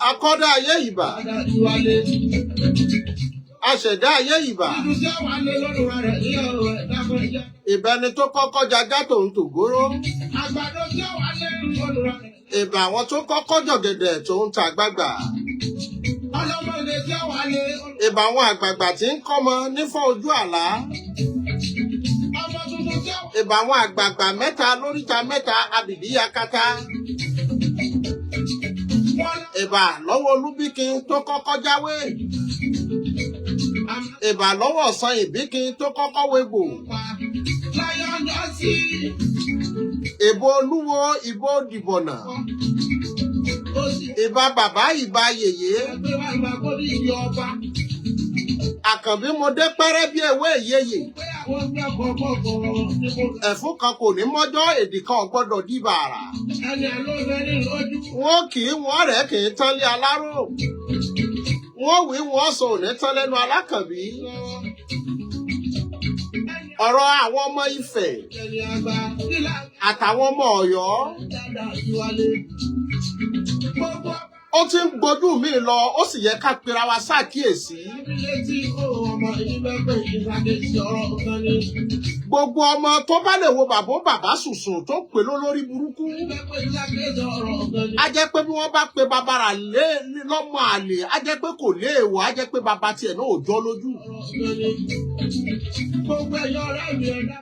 Akọ́dá ayé ìbà. Aṣẹ̀dá ayé ìbà. Ìbẹni tó kọ́kọ́ jagá tòun tògóró. Ìbà àwọn tó kọ́kọ́ jọ̀gẹ̀dẹ̀ tòun tàgbàgbà. Ìbà àwọn àgbààgbà tí ń kọ́mọ nífọ̀ ojú àlá. Ìbà àwọn àgbààgbà mẹ́ta lóríta mẹ́ta abìdí yakata. Ìbà lọ́wọ́ Olúbíkin tó kọ́kọ́ jáwé. Ìbà lọ́wọ́ Ọ̀sán Ìbíkin tó kọ́kọ́ wégbò. Ìbò Olúwo, ìbò Dìbọ̀nà. Ìbà bàbá, ìbà yèyé. Àkànbí mo dé pẹ́rẹ́ bí ewé ìyeyè. Ẹ̀fún kan kò ní mọ́jọ́, èdè kan ò gbọ́dọ̀ di bàrà. Wọ́n kì í wọ́n rẹ̀ kì í tán lé aláró. Wọ́n wí wọ́n sọ òní tán lẹ́nu Alákànbí. Ọ̀rọ̀ àwọn ọmọ Ifẹ̀ àtàwọn ọmọ Ọ̀yọ́. Ó ti ń gbójú mi lọ, ó sì yẹ ká pera wa ṣàkíyèsí. Gbogbo ọmọ tó bá lè wo bàbá sùsùn tó pè lólórí burúkú. A jẹ́ pé bí wọ́n bá pe bàbá rà lé lọ́mọ àlè, a jẹ́ pé kò léèwọ̀, a jẹ́ pé bàbá tiẹ̀ náà ò jọ lójú.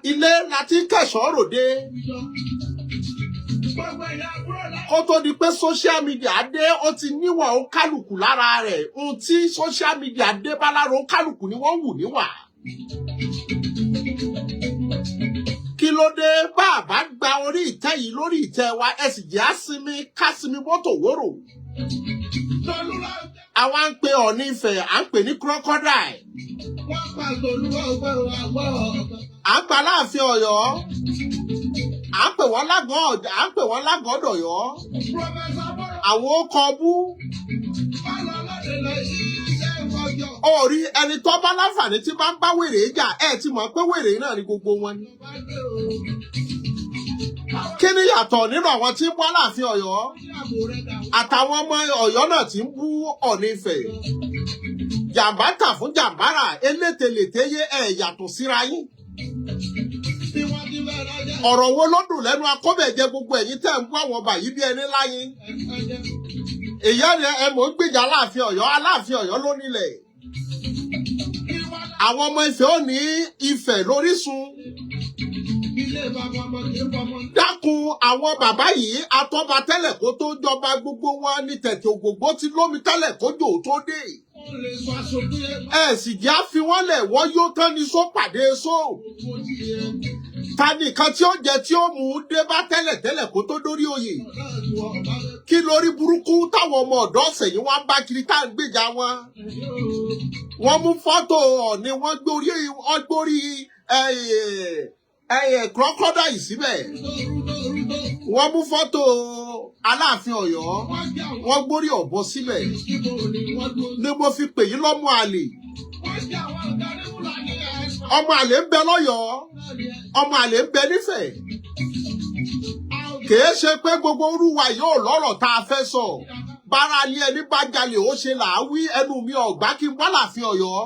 Ilé láti kẹ̀ṣọ́ ròde. Kó tó di pé social media dé, ó ti níwọ̀n ó kálukú lára rẹ̀. Ohun tí social media dé bá lára ó kálukú ni wọ́n wù níwà. Kí ló dé bá àbá gba orí ìtẹ́ yìí lórí ìtẹ́ wa ẹ sì jẹ́ àsinmi kásìmí mọ́tò wóró. Àwa ń pe Ọ̀ọ̀ni Ifẹ̀, à ń pè ní crocodile. À ń pa Aláàfin Ọ̀yọ́. À ń pè wọ́n lágọ̀ọ́dọ̀yọ́. Àwọn ó kọ bú. Orí ẹni tó bá láǹfààní tí bá ń bá wèrè jà, ẹ ti mọ̀ pé wèrè náà ni gbogbo wọn ni. Kí ni yàtọ̀ nínú àwọn tí ń bú Aláàfin Ọ̀yọ́ àtàwọn ọmọ Ọ̀yọ́ náà tí ń bú Ọ̀ọ̀ni Ifẹ̀? Jàmbá tà fún jàmbára, elételétéyé ẹ̀ yàtọ̀ síra yín. Ọ̀rọ̀ wo ló dùn lẹ́nu akọ́bẹ̀jẹ gbogbo ẹ̀yin tẹ́ ń bú àwọn ọba yìí bí ẹni láyé? Èyí ẹ mọ̀ ń gbèjà Aláàfin Ọ̀yọ́ ló nílẹ̀. Àwọn ọmọ Ifẹ̀ ò ní Ifẹ̀ lórísun. Dákun àwọn bàbá yìí atọ́ba tẹ́lẹ̀ kó tó jọba, gbogbo wọn ní tẹ̀tẹ̀ ògbògbó ti lómi tẹ́lẹ̀ kójò tó dé. Ẹ sì jẹ́ àfi wọ́n lẹ̀ wọ́n yóò tán ní só pàdé só. Ta nìkan tí ó jẹ tí ó mú dé bá tẹ́lẹ̀ kó tó dórí oyè. Kí lórí burúkú táwọn ọmọ ọ̀dọ́ sẹ̀yìn wá bá kiri tá à ń gbèjà wọn. Wọ́n mú fọ́tò Ọ̀ọ̀ni, wọ́n gbórí crocodile síbẹ̀. Wọ́n mú fọ́tò Aláàfin Ọ̀yọ́, wọ́n gbórí ọ̀bọ síbẹ̀. Ni mo fi pè yín lọ́mọ àlè. Ọmọ àlè ń bẹ l'Ọ́yọ́, ọmọ àlè ń bẹ n'Ífẹ̀. Kìí ṣe pé gbogbo orúwa yóò lọ́rọ̀ tá a fẹ́ sọ. Bára ní ẹni bá jalè ó ṣe là á wí. Ẹnu mi ọ̀gbá kí n bá Aláàfin Ọ̀yọ́.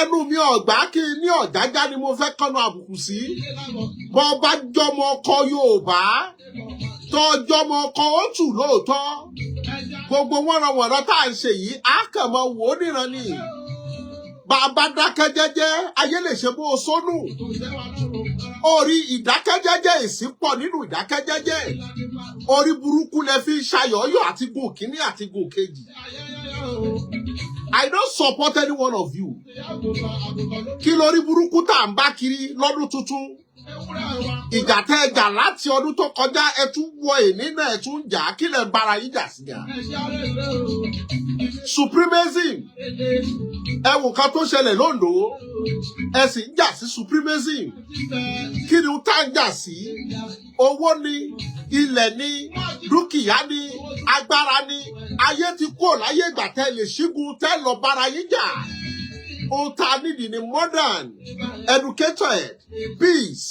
Ẹnu mi ọ̀gbá kí n ní Ọ̀jájá ni mo fẹ́ kọ́nu àbùkù sí. Bọ́ bá jọmọ ọkọ Yorùbá, tó jọmọ ọkọ Òtù lóòótọ́. Gbogbo wọ́nranwọ̀nran tá à ń ṣe yìí, á kàn mọ wò ó níran ni. Bàbá dákẹ́ jẹ́jẹ́, ayé lè ṣe bó o sónù. Orí ìdákẹ́jẹ́jẹ́ ìsìnpọ̀ nínú ìdákẹ́jẹ́jẹ́. Orí burúkú lẹ fi ń ṣayọ̀ọ́yọ̀ àti gùn kínní àti gùn kejì. I don't support any one of you. Kí lórí burúkú tá à ń bá kiri lọ́dún tuntun? Ìjà tẹ́ ẹ jà láti ọdún tó kọjá, ẹ tún wọ èní náà ẹ tún jà, kí lẹ bára yín jà sí jà? Supremacy. Ẹ wò kan tó ṣẹlẹ̀ lóńdó. Ẹ sì ń jà sí supremacy. Kí ni ó tá ń jà sí? Owó ni, ilẹ̀ ni, dúkìá ni, agbára ni. Ayé ti kúrò láyé ìgbà tẹ́ lè ṣígun tẹ́ lọ bára yín jà. Ohun tá a nídìí ni modern, educated, peace,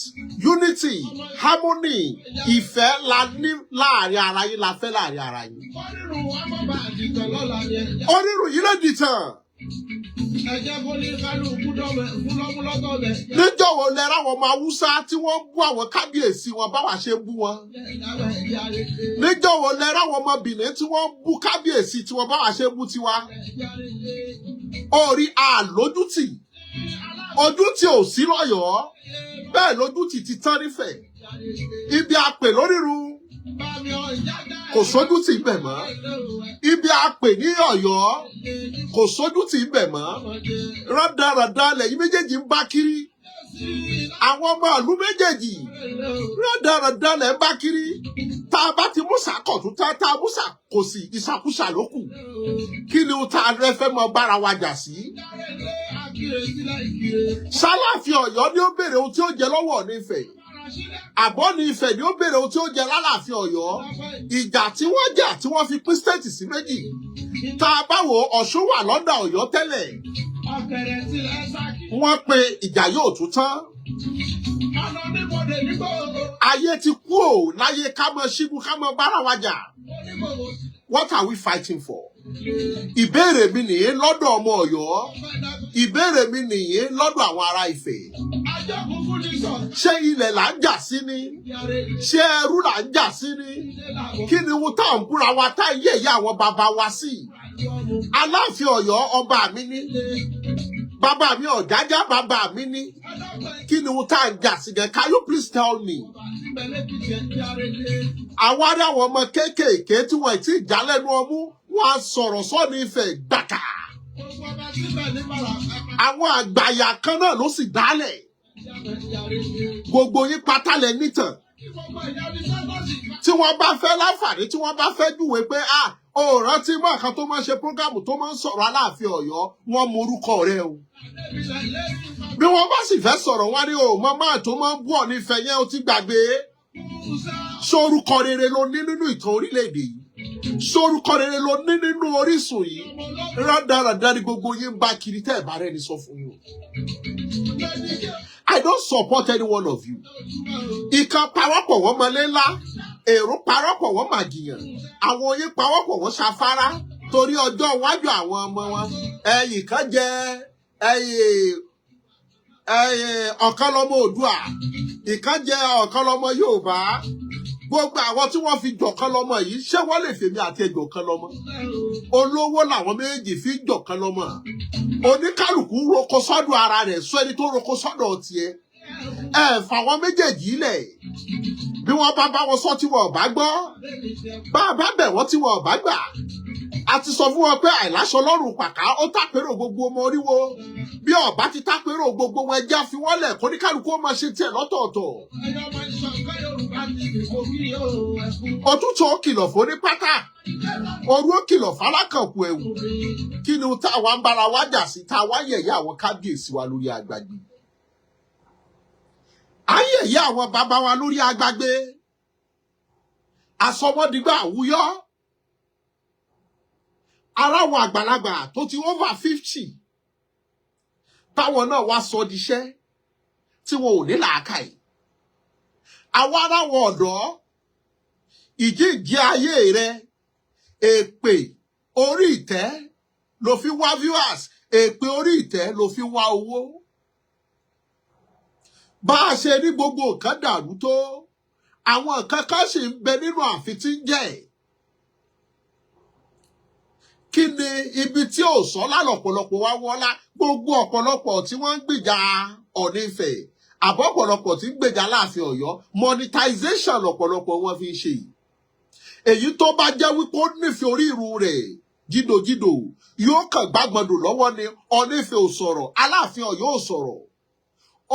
unity, harmony, ìfẹ́ la ní láàrin ara yín la fẹ́ láàrin ara yín. Onírun yìí ló dìtàn. Níjọ́ wo lẹ ráwọn ọmọ Haúsá tí wọ́n bú àwọn kábíyèsí wọn báwa ṣe bú wọn? Níjọ́ wo lẹ ráwọn ọmọ Benin tí wọ́n bú kábíyèsí tí wọ́n báwa ṣe bú tiwa? Orí àlójútì. Ojútì ò sí lọ́yọ̀ọ́. Bẹ́ẹ̀ lójútì ti tán nífẹ̀ẹ́. Ibi àpè lórírun. Kò sójútì ibẹ̀ mọ́. Ibi àpè ní Ọ̀yọ́. Kò sójútì ibẹ̀ mọ́. Rádaràda lẹ̀yin méjèèjì ń bá kiri. Àwọn ọmọ ìlú méjèèjì. Rádaràda lẹ̀ ń bá kiri. Tá a bá ti mú sàkọ̀tún tá a mú sàkòsì ìsàkúsà lókù. Kí ni o ta rẹ fẹ́ mọ bára wa jà sí? Ṣáláàfin Ọ̀yọ́ ni ó béèrè ohun tí ó jẹ lọ́wọ́ ní Ifẹ̀. Àbọ̀ ní Ifẹ̀ ni ó béèrè ohun tí ó jẹ lálàáfin Ọ̀yọ́. Ìjà tí wọ́n jà tí wọ́n fi pín stéètì sí méjì. Tá a bá wo Ọ̀ṣun wà lọ́dà Ọ̀yọ́ tẹ́lẹ̀. Wọ́n pe ìjà yóò tún tán. Ayé ti kú ò láyé ká mọ ṣígun ká mọ bára wa jà. What are we fighting for? Ìbéèrè mi nìyẹn lọ́dọ̀ ọmọ Ọ̀yọ́. Ìbéèrè mi nìyẹn lọ́dọ̀ àwọn ará Ifẹ̀. Ṣé ilẹ̀ là ń jà sí ni? Ṣé ẹrú là ń jà sí ni? Kí ni wọ́n tá ń búra wa tá yẹ̀yẹ́ àwọn bàbá wa sí? Aláàfin Ọ̀yọ́ ọba mi ní. Bàbá mi Ọ̀jájá bàbá mi ní. Kí ni wọ́n tá ń jà sí gan? Can you please tell me? Àwọn ará àwọn ọmọ kéékèèké tí wọ́n ti já lẹ́nu ọmú wọ́n á sọ̀rọ̀ sọ́ni Ifẹ̀ gbàkà. Àwọn àgbàyà kan náà ló sì dálẹ̀. Gbogbo yín pátá lẹ nítàn. Tí wọ́n bá fẹ́ láǹfààní tí wọ́n bá fẹ́ júwe pé o rántí mọ́ àkàn tó máa ń ṣe prógámù tó máa ń sọ̀rọ̀ Aláàfin Ọ̀yọ́ wọ́n mọ orúkọ rẹ̀ o. Bí wọ́n bá sì fẹ́ sọ̀rọ̀ wọ́n ní o mọ́ máa tó máa ń bú Ọọ̀ni Ifẹ̀ yẹn o ti gbàgbé. Sórúkọ rere ló ní nínú ìtàn orílẹ̀-èdè yìí. Sórúkọ rere ló ní nínú orísun yìí. Rádaràdá ni gbogbo yín bá kiri tẹ́ ẹ̀ bá rẹ́ni sọ fún yín. I don't support any one of you. Ìkan parọ́pọ̀ wọ́n mọlé ńlá. Èrò parọ́pọ̀ wọ́n màgìyàn. Àwọn oyin parọ́pọ̀ wọ́n ṣafárá. Torí ọjọ́ iwájú àwọn ọmọ wọn. Ẹ̀yìn kan jẹ́ ọ̀kan lọ́mọ Oòduà. Ìkan jẹ́ ọ̀kan lọ́mọ Yorùbá. Gbogbo àwọn tí wọ́n fi jọ̀kan lọ́mọ yìí ṣé wọ́n lè fèmí àti ẹjọ̀kan lọ́mọ? Olówó làwọn méjì fi jọ̀kan lọ́mọ. Oníkálùkù roko sọ́dọ̀ ara rẹ̀ sọ ẹni tó roko sọ́dọ̀ tiẹ̀. Ẹ fà wọn méjèèjì lẹ̀. Bí wọ́n bá wọn sọ tí wọn ò bá gbọ́. Bá a bá bẹ̀ wọ́n tí wọn ò bá gbà. A ti sọ fún wọn pé àìláṣọ lọ́rùn pàká ó tàpérò gbogbo ọmọ oríwo. Bí ọ̀bá ti tàpérò gbogbo wọn ẹjẹ́ fi wọ́n lẹ̀ kóníkálùkù ó máa ṣe tiẹ̀ lọ́tọ̀ọ̀tọ̀. Òtútù ó kìlọ̀ fún ní pátá. Òru ó kìlọ̀ fálákànkù ẹ̀wù. Kí ni táwa ń bára wá jà sí táwa yẹ̀yẹ́ àwọn kábíyèsí wa lórí agbágbé? A yẹ̀yẹ́ àwọn bàbá wa lórí agbágbé. Àsọmọdìgbà àwùyọ́. Ara àwọn àgbàlagbà tó ti over 50. Táwọn náà wá sọ diṣẹ́ tí wọn ò ní làákàyè. Àwọn ará wọn ọ̀dọ́. Ìjíǹjí ayé rẹ. Èpè orí ìtẹ́ ló fi wá viewers. Èpè orí ìtẹ́ ló fi wá owó. Bá a ṣe ní gbogbo nǹkan dàrú tó. Àwọn nǹkan kan sì ń bẹ nínú ààfin tí ń jẹ́. Kí ni ibi tí ò sọ lálọ̀pọ̀lọpọ̀ wá wọ́lá gbogbo ọ̀pọ̀lọpọ̀ tí wọ́n ń gbìjà Ọọ̀ni Ifẹ̀ àbọ̀ ọ̀pọ̀lọpọ̀ tí ń gbèjà Aláàfin Ọ̀yọ́ monetization ọ̀pọ̀lọpọ̀ wọn fi ń ṣe. Èyí tó bá jẹ́ wípé ó nífẹ̀ẹ́ orí irun rẹ̀ jídòjídò yóò kàn gbàgbọ́dọ̀ lọ́wọ́ ni Ọọ̀ni Ifẹ̀ ò sọ̀rọ̀ Aláàfin Ọ̀yọ́ ò sọ̀rọ̀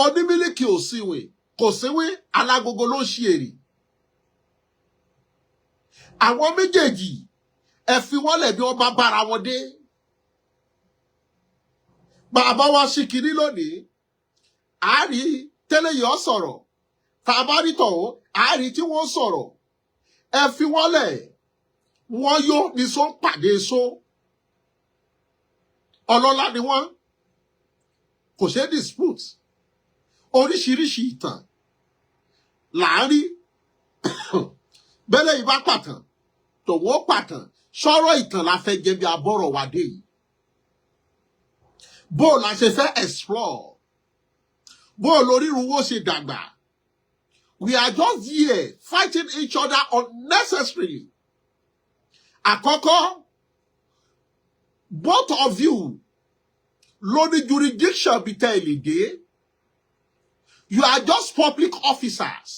Onímílíkì ò síwìn kò síwìn alágogo ló ṣe èrè. Àwọn méjèèjì ẹ fi wọ́n lẹ̀ bí wọ́n bá bára wọn dé bàbá wa ṣì kìíní lónìí a rí tẹ́lẹ̀ yọ sọ̀rọ̀ tàbá rí tọ̀hún a rí tí wọ́n sọ̀rọ̀ ẹ fi wọ́n lẹ̀ wọ́n yó ní so ń pàdé so ọlọ́lá ni wọ́n kò ṣe dispute oríṣiríṣi ìtàn là ń rí bẹ́lẹ̀ yìí bá pàtàn tòun ó pàtàn sọ̀rọ̀ ìtàn la fẹ́ jẹ́ bí abọ́rọ̀ wà dé yìí bó la ṣe fẹ́ explore bó lórírun wo ṣe dàgbà we are just here fighting each other unnecessarily àkọ́kọ́ both of you ló ní jurisdiction bí tẹ́ ẹ lè dé you are just public officers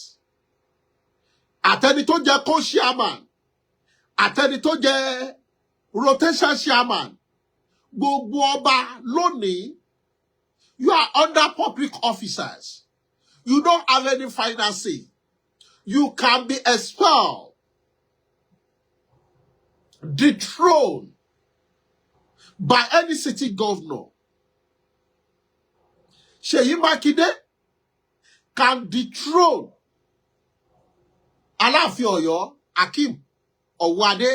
àtẹni tó jẹ́ co-chairman àtẹni tó jẹ́ rotation chairman gbogbo ọba lónìí you are under public officers you don't have any final say you can be expelled dethroned by any city governor Ṣèyí Mákindé can dethrone Aláàfin Ọ̀yọ́ Akeem Ọ̀wọ́adé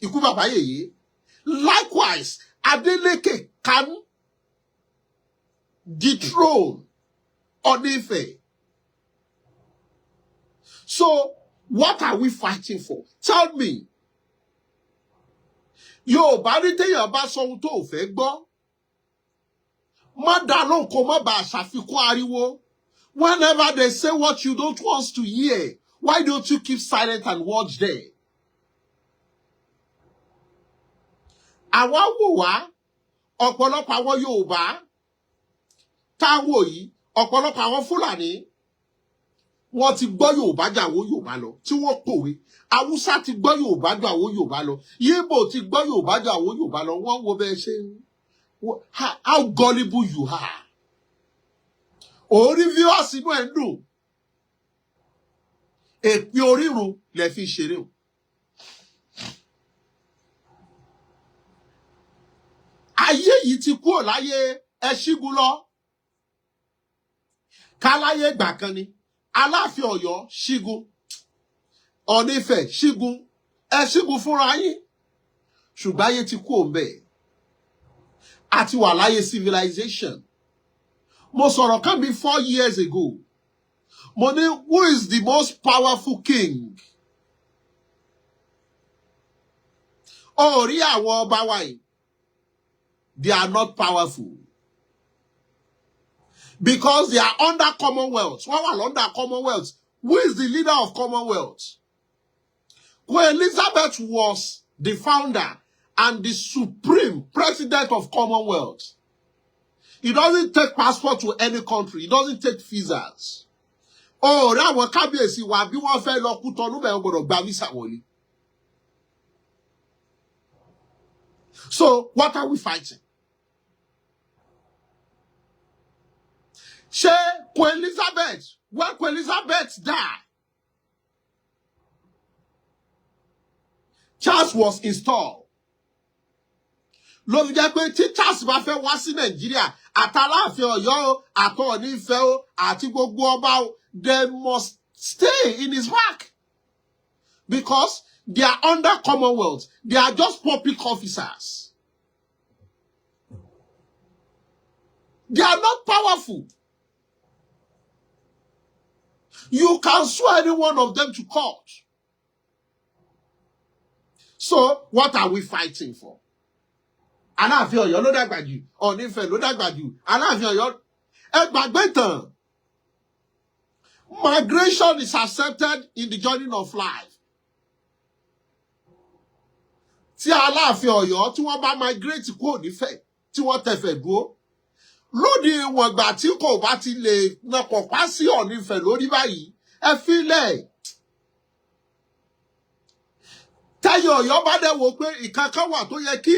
ikú bàbá yèyé likewise Adeleke can dethrone Ọọ̀ni-Ifẹ̀. So what are we fighting for? Tell me. Yorùbá ní téèyàn bá sọ ohun tó ò fẹ́ gbọ́ má dá lóhùn kó má bàa ṣàfikún ariwo. Whenever they say what you don't want to hear, why don't you keep silent and watch there? Àwa wò wá ọ̀pọ̀lọpọ̀ àwọn Yorùbá táwọn yìí ọ̀pọ̀lọpọ̀ àwọn Fúlàní wọ́n ti gbọ́ Yorùbá jà àwọn Yorùbá lọ tí wọ́n pòwe Haúsá ti gbọ́ Yorùbá jà àwọn Yorùbá lọ Yíbò ti gbọ́ Yorùbá jà àwọn Yorùbá lọ wọ́n wo bẹ́ẹ̀ ṣe how gullible you are. Orí viewers inú ẹ̀ ń dùn èpè orírun lẹ fi ṣeré o. Ayé yìí ti kúrò láyé ẹ ṣígun lọ káláyé gbà kan ni Aláàfin Ọ̀yọ́ ṣígun Ọọ̀ni-Ifẹ̀ ṣígun ẹ ṣígun fúnra yín ṣùgbọ́n ayé ti kúrò ńbẹ̀ àti wà láyé civilization. Mo sọ̀rọ̀ kan bí 4 years ago mo ní who is the most powerful king? Orí àwọn ọba wa yìí they are not powerful because they are under Commonwealth. Wọ́n wà under Commonwealth. Who is the leader of Commonwealth? Queen Elizabeth was the founder and the supreme president of Commonwealth. He doesn't take passport to any country. He doesn't take visas. Oh, that one kábíyèsí wa bí wọ́n fẹ́ lọ Kútọ́nù bẹ́ẹ̀ gbọ́dọ̀ gba visa wọlé. So, what are we fighting? Ṣé Queen Elizabeth, when Queen Elizabeth died, Charles was installed. Ló fi jẹ́ pé tí Charles bá fẹ́ wá sí Nàìjíríà, àtàláàfin Ọ̀yọ́ o, àtọ̀ọ̀nífẹ̀ o, àti gbogbo ọba o, they must stay in his back. Because they are under Commonwealth. They are just public officers. They are not powerful. You can sue any one of them to court. So, what are we fighting for? Aláàfin Ọ̀yọ́ ló dàgbà jù, Ọọ̀ni-Ifẹ̀ ló dàgbà jù, Aláàfin Ọ̀yọ́ ẹ gbàgbé tán. Migration is accepted in the journey of life. Tí Aláàfin Ọ̀yọ́ tí wọ́n bá migrate kúrò nífẹ̀, tí wọ́n tẹ̀fẹ̀ dúró. Lóde ìwọ̀n ìgbà tí kò bá ti lè nàkọ̀ pa sí Ọọ̀ni-Ifẹ̀ lórí báyìí, ẹ fílẹ̀. Táyọ̀ Ọ̀yọ́ bá dẹ̀ wò pé ìkankan wà tó yẹ kí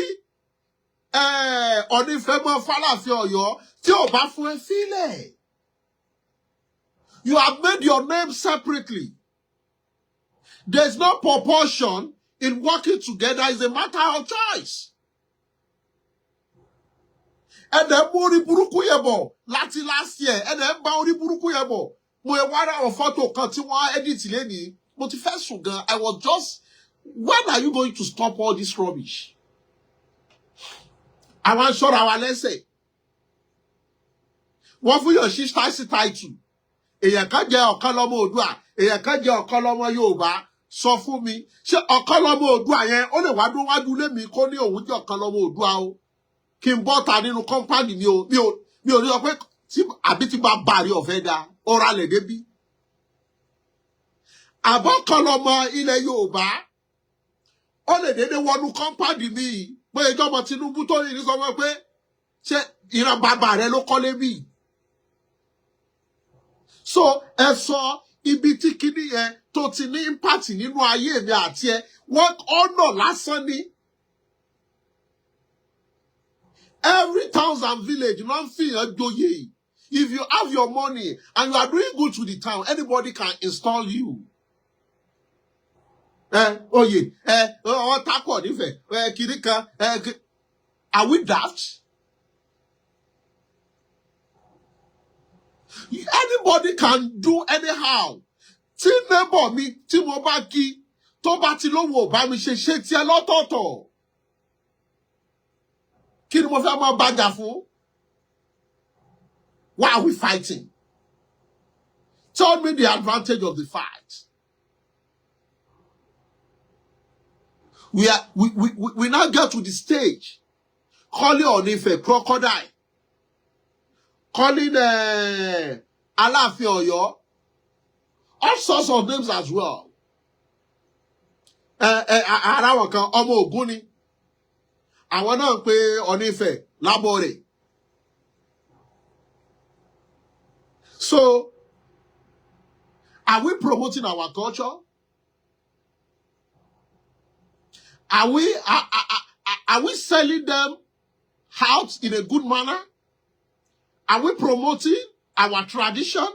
Ọọ̀ni-Ifẹ̀ mọ́ f'Aláàfin Ọ̀yọ́ tí ò bá fún ẹ fílẹ̀. You have made your name separately. There's no proportion in working together. It's a matter of choice. And then orí burúkú yẹn bọ̀ láti last year. And then bá orí burúkú yẹn bọ̀. Mo ẹ wá ra photo kan tí wọ́n edit lẹ́ni. Mo ti fẹ́ sùn gan. I was just, when are you going to stop all this rubbish? I want to show our lesson. Wọ́n fún yàn sí title. Èyàn kan jẹ́ ọ̀kan lọ́mọ Oòduà. Èyàn kan jẹ́ ọ̀kan lọ́mọ Yorùbá. Sọ fún mi. Ṣé ọ̀kan lọ́mọ Oòduà yẹn ó lè wá dún wájú lé mi kó ní òun jẹ́ ọ̀kan lọ́mọ Oòduà o. Kí n bọ́ta nínú company mi ò rí ọ pé àbí tí bá bàrí ọ̀fẹ́ da ó ralẹ̀ débí. Àbọ̀ kan lọ́mọ ilẹ̀ Yorùbá ó lè dédé wọnú company mi pé ìjọba Tinubu tó ní sọ fún pé ṣé ìran bàbá rẹ ló kọ́lé bí. So ẹ sọ ibi tí kíní yẹn tó ti ní impact nínú ayé mi àti ẹ wọ́n ọ̀nà lásán ni. Every town and village, non feel joye. If you have your money and you are doing good to the town, anybody can install you. Are we daft? Anybody can do anyhow. Tí neighbor mi tí mo bá kí tó bá ti lówó bá mi ṣe tí ẹ lọ́tọ̀ọ̀tọ̀. Kí ni mo fẹ́ máa bàjà fún? Why are we fighting? Tell me the advantage of the fight. We now get to the stage calling Onife crocodile, calling Aláàfin Ọ̀yọ́, all sorts of names as well. Ara wọn kan ọmọ Ògún ni. Àwọn náà pé Onife lábọ̀rẹ̀. So, are we promoting our culture? Are we selling them out in a good manner? Are we promoting our tradition?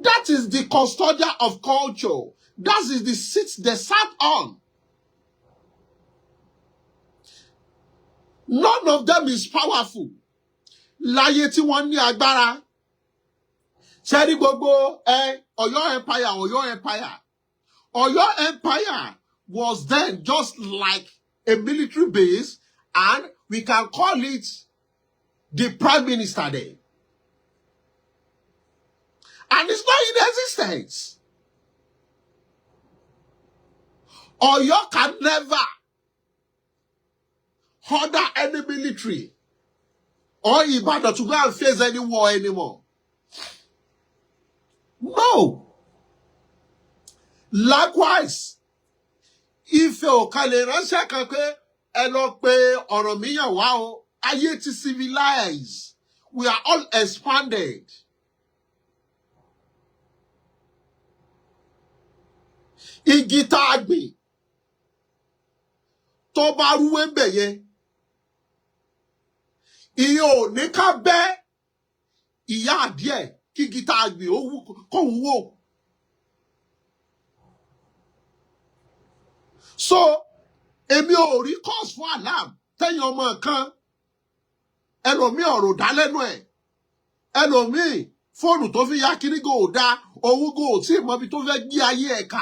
That is the custodian of culture. That is the seat they sat on. None of them is powerful. Láyé tí wọ́n ní agbára. Ṣé rí gbogbo Ọ̀yọ́ Empire. Ọ̀yọ́ Empire was then just like a military base, and we can call it the prime minister there. And it's not in existence. Ọ̀yọ́ can never order any military or Ibadan to go and face any war anymore. No. Likewise, Ife ò kàn lè ránṣẹ́ kan pé ẹ lọ pé Ọ̀rànmíyàn wá o, ayé ti civilized. We are all expanded. Igi tá a gbìn tó bá rúwé ń bẹ̀ yẹn. Ìyẹn ò ní ká bẹ́ ìyá adìẹ kí igi tá a gbìn kó wúwo. So, èmi ò rí cause fún alarm tẹ́yìn ọmọ kan. Ẹlòmíì ọ̀rọ̀ dá lẹ́nu ẹ̀. Ẹlòmíì fóònù tó fi yá kiri go dá òun go tí ìmọ̀ bí tó fẹ́ gbé ayé ẹ̀ka.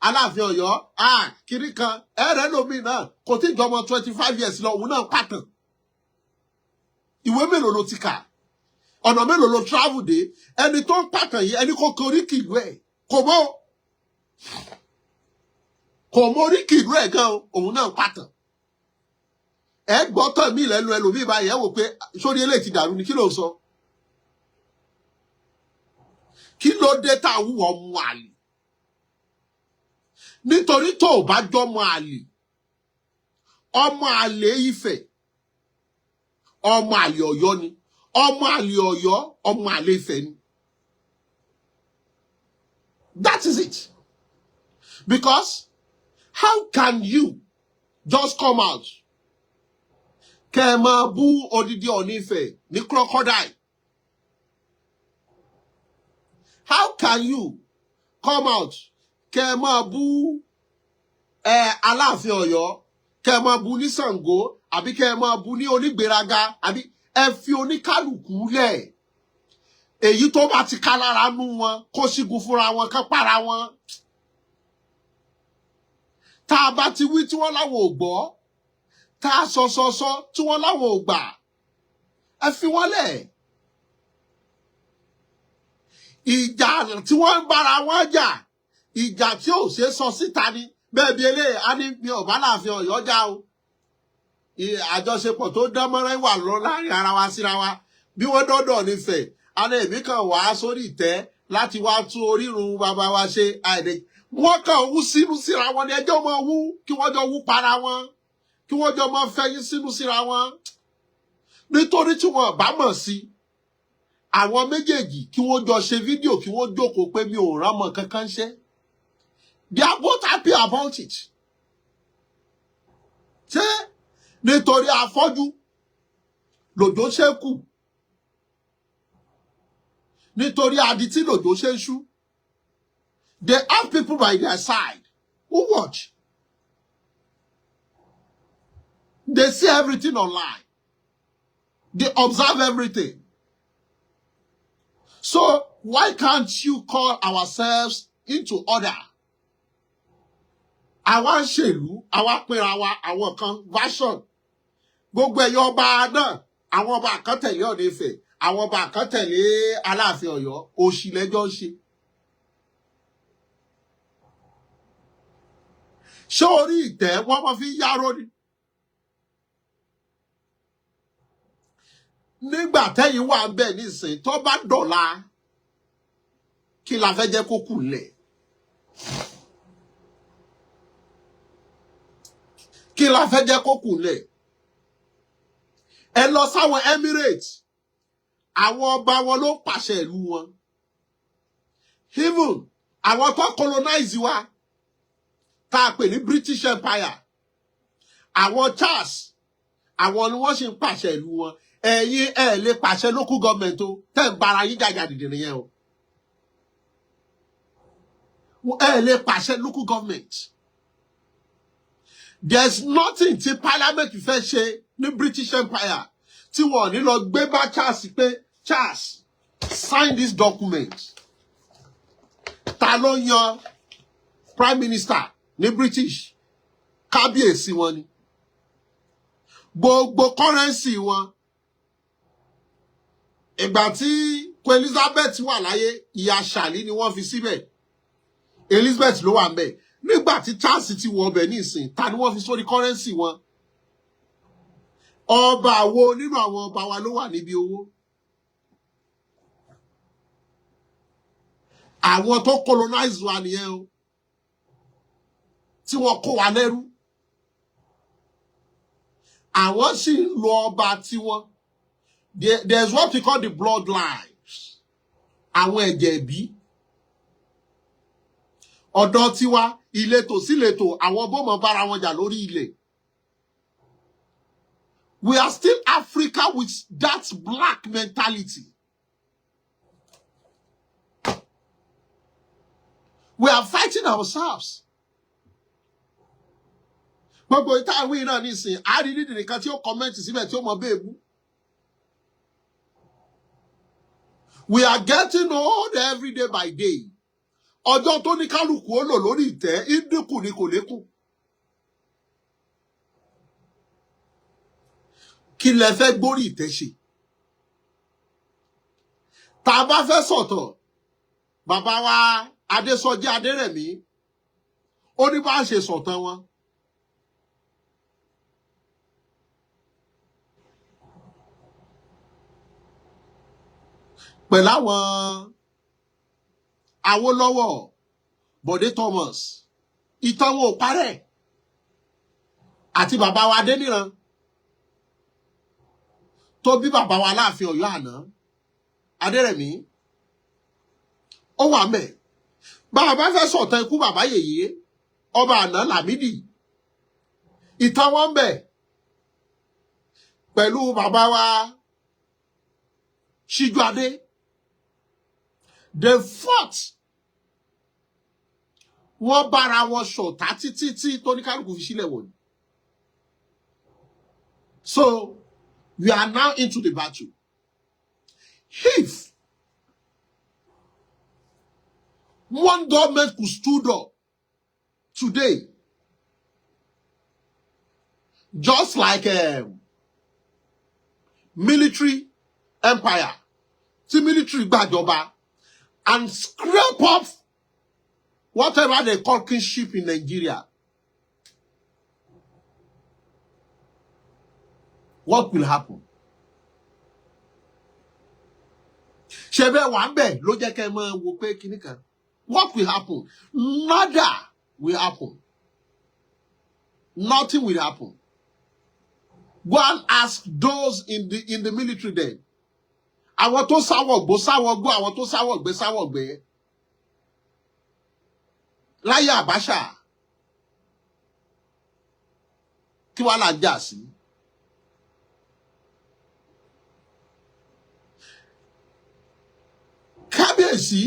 Aláàfin Ọ̀yọ́, kiri kan, ẹ̀rẹ́ lómi náà kò tí jọmọ 25 years lọ òun náà pàtàn. Ìwé mélòó ló ti kà? Ọ̀nà mélòó ló travel dé? Ẹni tó ń pàtàn yìí, ẹni kò korí kìlú ẹ̀. Kò mọ orí kìlú ẹ̀ gan òun náà pàtàn. Ẹ gbọ́ tán mí lẹ́nu ẹlòmíì báyìí ẹ wò pé sórí eléyìí ti dàrú ni kí ló ń sọ? Kí ló dé tá a wúwo ọmọ àlè? Nítorí tó ò bá jọmọ àlè, ọmọ àlè Ifẹ̀, ọmọ àlè Ọ̀yọ́ ni, ọmọ àlè Ọ̀yọ́, ọmọ àlè Ifẹ̀ ni. That is it. Because how can you just come out? Kẹ́ ẹ máa bú odidi Ọọ̀ni Ifẹ̀ ní crocodile. How can you come out? Kẹ́ ẹ máa bú Aláàfin Ọ̀yọ́, kẹ́ ẹ máa bú ní Ṣàngó àbí kẹ́ ẹ máa bú ní onígbéraga àbí ẹ fi oníkálùkù lẹ̀ èyí tó bá ti ká lára nú wọn kó sígun fúnra wọn kán para wọn tá a bá ti wí tí wọ́n láwọn ò gbọ́ tá a sọ tí wọ́n láwọn ò gbà ẹ fi wọ́n lẹ̀ ìjà tí wọ́n ń bára wọn jà ìjà tí ò ṣe sọ síta ni bẹ́ẹ̀ bí eléyìí á ní mi ò bá láàfin Ọ̀yọ́ já o àjọṣepọ̀ tó dán mọ́rán wà lọ láàrin ara wa síra wa bí wọ́n dọ́dọ̀ nífẹ̀ẹ́ alẹ́ èmi kan wà á sórí ìtẹ́ láti wá tún orírun bàbá wa ṣe àìdè wọ́n kàn wú sínú síra wọn ni ẹjọ́ máa wú kí wọ́n jọ wú para wọn kí wọ́n jọ máa fẹ́yín sínú síra wọn nítorí tí wọ́n bá mọ̀ sí àwọn méjèèjì kí wọ́n jọ ṣe fídíò kí wọ́n jókòó pé mi ò rámọ̀ kankan ṣe they are both happy about it ṣé nítorí afọ́jú lòjò ṣe kù nítorí adití lòjò ṣe ń ṣú they have people by their side who watch they see everything online they observe everything so why can't you call ourselves into order àwa ń ṣèlú àwa pínra wa àwọn kan version gbogbo ẹ̀yọ́ ọba náà àwọn ọba kan tẹ̀lé Ọ̀ọ̀ni Ifẹ̀ àwọn ọba kan tẹ̀lé Aláàfin Ọ̀yọ́ òṣì lẹ́jọ́ ń ṣe. ṣé orí ìtẹ́ wọ́n máa fi yáró ni. nígbà tẹ́yìn wà ń bẹ̀ nísìnyí tó bá dọ̀la kí la fẹ́ jẹ́ kó kù lẹ̀. kí la fẹ́ jẹ́ kó kù lẹ̀. ẹ lọ sáwọn Emirates àwọn ọba wọn ló pàṣẹ ìlú wọn even àwọn tó colonize wa tá a pè ní British Empire àwọn Charles àwọn ni wọ́n sì ń pàṣẹ ìlú wọn ẹ̀yin ẹ lè pàṣẹ local government o tẹ́ ń bára yín jàjà dìde nìyẹn o ẹ lè pàṣẹ local government there's nothing tí parliament fẹ́ ṣe ní British Empire tí wọ́n ní lọ gbé bá Charles pé Charles sign this document ta ló yan prime minister ní British kábíyèsí wọn ni gbogbo currency wọn ìgbà tí Queen Elizabeth wà láyé ìyá Ṣàlí ni wọ́n fi síbẹ̀ Elizabeth ló wà ńbẹ̀ nígbà tí Charles ti wọ ọbẹ̀ nísìn ta ni wọ́n fi sórí currency wọn ọba wo nínú àwọn ọba wa ló wà níbi owó àwọn tó colonize wa nìyẹn o tí wọ́n kó wa lẹ́rú àwọn sì ń lo ọba tiwọn there's what we call the bloodlines àwọn ẹ̀jẹ̀ ìbí ọ̀dọ̀ tiwa ìletò síletò àwọn bọ́mọ bára wọn jà lórí ilẹ̀ we are still Africa with that black mentality we are fighting ourselves gbogbo ìtàwé náà nísìnyí àrídìdì nìkan tí ó kọ́mẹ́ǹtì síbẹ̀ tí ó mọ bẹ́ẹ̀bù we are getting old every day by day ọjọ́ tó ní kálukú ó lò lórí ìtẹ́ ìdínkù ni kò lékún kí lẹ fẹ́ gbórí ìtẹ́ ṣe tá a bá fẹ́ sọ̀tọ̀ bàbá wa Adésọjí Adérẹ̀mí ó ní bá ṣe sọ̀tàn wọn pẹ̀lú àwọn Awólọ́wọ̀ Bọ̀dé Thomas ìtàn wọn ò parẹ́ àti bàbá wa Adéníran tó bí bàbá wa Aláàfin Ọ̀yọ́ àná Adérẹ̀mí ó wà mẹ́ bàbá fẹ́ sọ̀tàn ikú bàbá yèyé ọba àná Lámídì ìtàn wọn bẹ̀ pẹ̀lú bàbá wa Síjú Adé they fought wọ́n bára wọn ṣọ̀tá títí tí tóníkálùkù fi sílẹ̀ wọ̀nyí So we are now into the battle. If one government could stood up today, just like a military empire, the military gbàjọba, and scrape off whatever they call kingship in Nigeria, what will happen? Ṣebí wà ńbẹ̀ ló jẹ́ kẹ́ mọ̀ wò pé kíní kan. What will happen? Nada will happen. Nothing will happen. Go and ask those in the military then. Àwọn tó sáwọ̀ gbó sáwọ̀ gbó, àwọn tó sáwọ̀ gbé sáwọ̀ gbé. Láyé Abacha. Kí wá là ń jà sí? Kábíyèsí,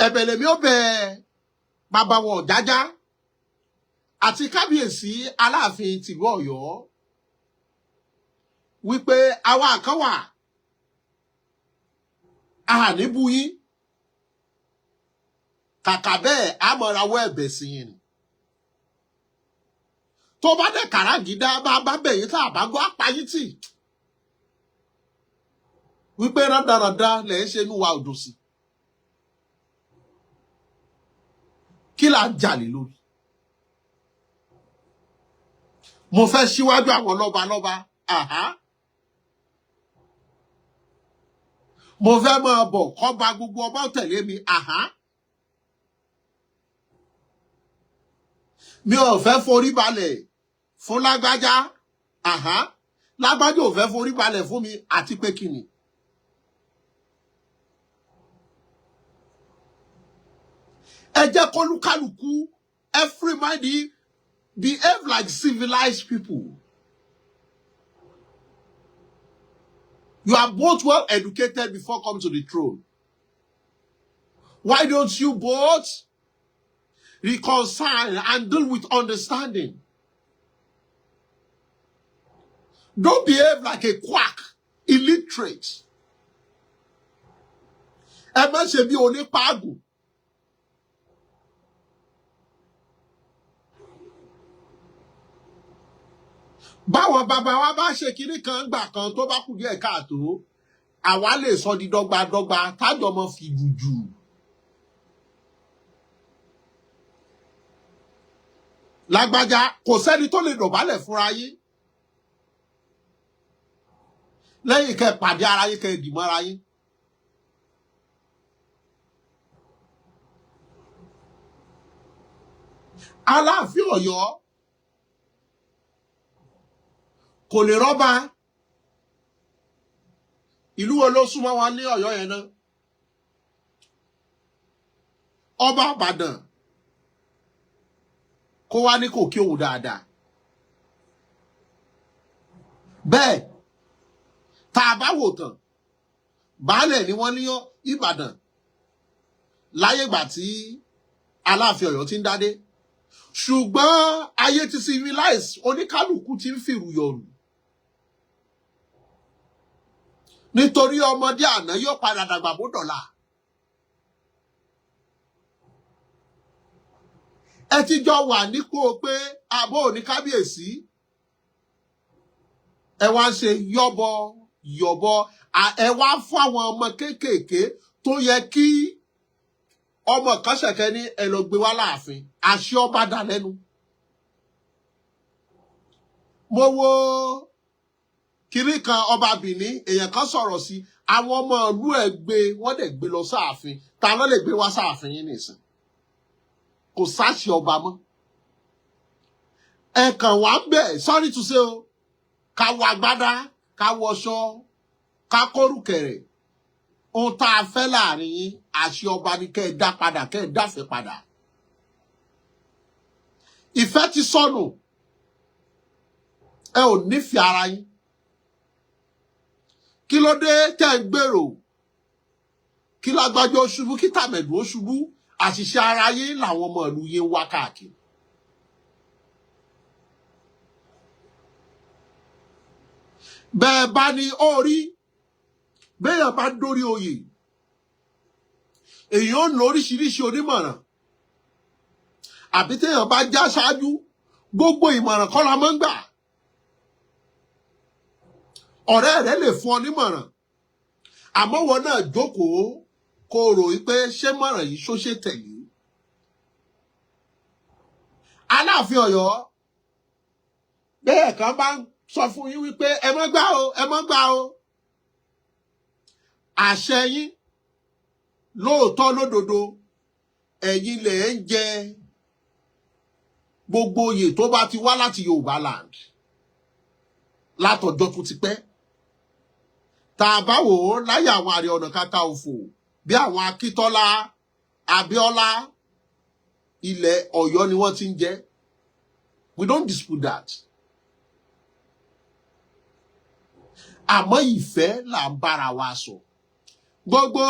ẹ̀bẹ̀ lèmi ó bẹ̀ bàbá wọn Ọ̀jájá àti kábíyèsí Aláàfin tìlú Ọ̀yọ́ wípé àwa kan wà àní bú yín kàkà bẹ́ẹ̀ á mọ̀ rawọ́ ẹ̀bẹ̀ sí yín ni. Tó bá dẹ̀ kàràgídá bá bẹ̀yìn tá àbágọ́ apáyín tì wípé rádaràdá lẹ̀ ń ṣe inú wa òdò sí. Kí là ń jà lé lórí? Mo fẹ́ síwájú àwọn lọ́balọ́ba. Mo fẹ́ máa bọ̀ kọ́ba gbogbo ọba tẹ̀lé mi. Mi ò fẹ́ forí balẹ̀ fún Lágbájá. Lágbájá ò fẹ́ forí balẹ̀ fún mi àti pé kíni. Ẹ jẹ́ kólúkálùkù everybody behave like civilized people. You are both well educated before coming to the throne. Why don't you both reconcile and deal with understanding? Don't behave like a quack, illiterate. Ẹ má ṣe bí onípàgùn. Báwọn bàbá wa bá ṣe kinní kan gbà kan tó bá kù díẹ̀ káàtó, àwa lè sọ di dọ́gbadọ́gba tájọ mọ́ fi jùjù. Lágbájá kò sẹ́ni tó lè dọ̀bálẹ̀ fúnra yín. Lẹ́yìn kẹ́ pàdé ara yín kẹ́ dìmọ́ ara yín. Aláàfin Ọ̀yọ́ kò lè rọ́bà. Ìlú wo ló súnmọ́ wa ní Ọ̀yọ́ yẹn náà? Ọba Ìbàdàn kó wá ní kò kí òun dáadáa. Bẹ́ẹ̀ tá a bá wò tán, baálẹ̀ ni wọ́n ní Ìbàdàn láyé ìgbà tí Aláàfin Ọ̀yọ́ ti ń dádé. Ṣùgbọ́n ayé ti Civilized, oníkálùkù ti ń fìrù yọ̀rù. Nítorí ọmọdé àná yóò padà dàgbà bó dọ̀la. Ẹ ti jọ wà nípò pé àbọ̀ òní kábíyèsí. Ẹ wá ṣe yọ̀bọ̀, ẹ wá fún àwọn ọmọ kéékèèké tó yẹ kí ọmọ kan ṣẹ̀kẹ́ ní ẹ lọ gbé wá láàfin. Àṣẹ ọba dà lẹ́nu. Mo wo kiri kan ọba Bìní, èèyàn kan sọ̀rọ̀ sí, àwọn ọmọ ìlú ẹ̀ gbé, wọ́n dẹ̀ gbé lọ sáàfin. Ta ló lè gbé wá sáàfin yín nìsín? Kò sáṣẹ ọba mọ́. Ẹ kàn wá ń bẹ̀, sorry to say o, ká wọ agbádá, ká wọṣọ, ká kórùkẹ̀rẹ̀. Ohun tá a fẹ́ láàrin yín, àṣẹ ọba ni kẹ́ ẹ dá padà, kẹ́ ẹ dáfẹ́ padà. Ìfẹ́ ti sọnù. Ẹ ò nífẹ̀ẹ́ ara yín. Kí ló dé tẹ́ ń gbèrò? Kí Lágbájá ó ṣubú, kí Tàmẹ̀dù ó ṣubú, àṣìṣe ara yín làwọn ọmọ ìlú yín wá káàkiri. bẹ́ẹ̀ bá ní orí béèyàn bá dórí oyè èèyàn ń lo oríṣiríṣi onímọ̀ràn àbí téèyàn bá já ṣáájú gbogbo ìmọ̀ràn kọ́ la máa ń gbà ọ̀rẹ́ rẹ̀ lè fún ọ nímọ̀ràn àmọ́ wọn náà jókòó kó rò wípé ṣé mọ̀ràn yìí ṣó ṣe tẹ̀lé Aláàfin Ọ̀yọ́ bẹ́ẹ̀ kan bá ń sọ fún yín wípé ẹ má gbà o ẹ má gbà o àṣẹ yín lóòótọ́ lódodo ẹ̀yin lè ń jẹ gbogbo oyè tó bá ti wá láti Yorùbá land látọjọ́ tó ti pẹ́ tá a bá wò ó láyé àwọn Ààrẹ Ọ̀nà Kakanfò bí àwọn Akíntọ́lá Abíọ́lá ilẹ̀ Ọ̀yọ́ ni wọ́n ti ń jẹ we don't dispute that àmọ́ ìfẹ́ là ń bára wa sọ gbogbo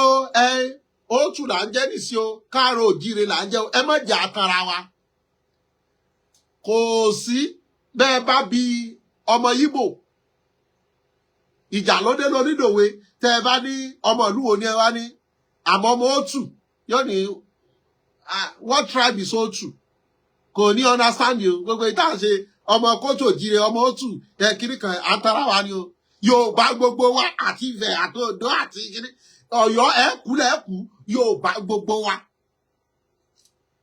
òtù là ń jẹ nìsí o káàárọ̀ òjíire là ń jẹ ẹ má jẹ́ àtàrà wa kò sí bẹ́ẹ̀ bá bi ọmọ Yíbò ìjà lóde lónídòwe tẹ́ ẹ bá ní ọmọ ìlú wo ni ẹ wá ní àmọ́ ọmọ òtù yóò ní what tribe is òtù kò ní understand you gbogbo ìta ṣe ọmọ kóòtù òjíire ọmọ òtù kiri kan àtàrà wa ni o Yorùbá gbogbo wa àti Ifẹ̀ àti Oǹdó àti kiri Ọ̀yọ́ ẹkú lẹkú Yorùbá gbogbo wa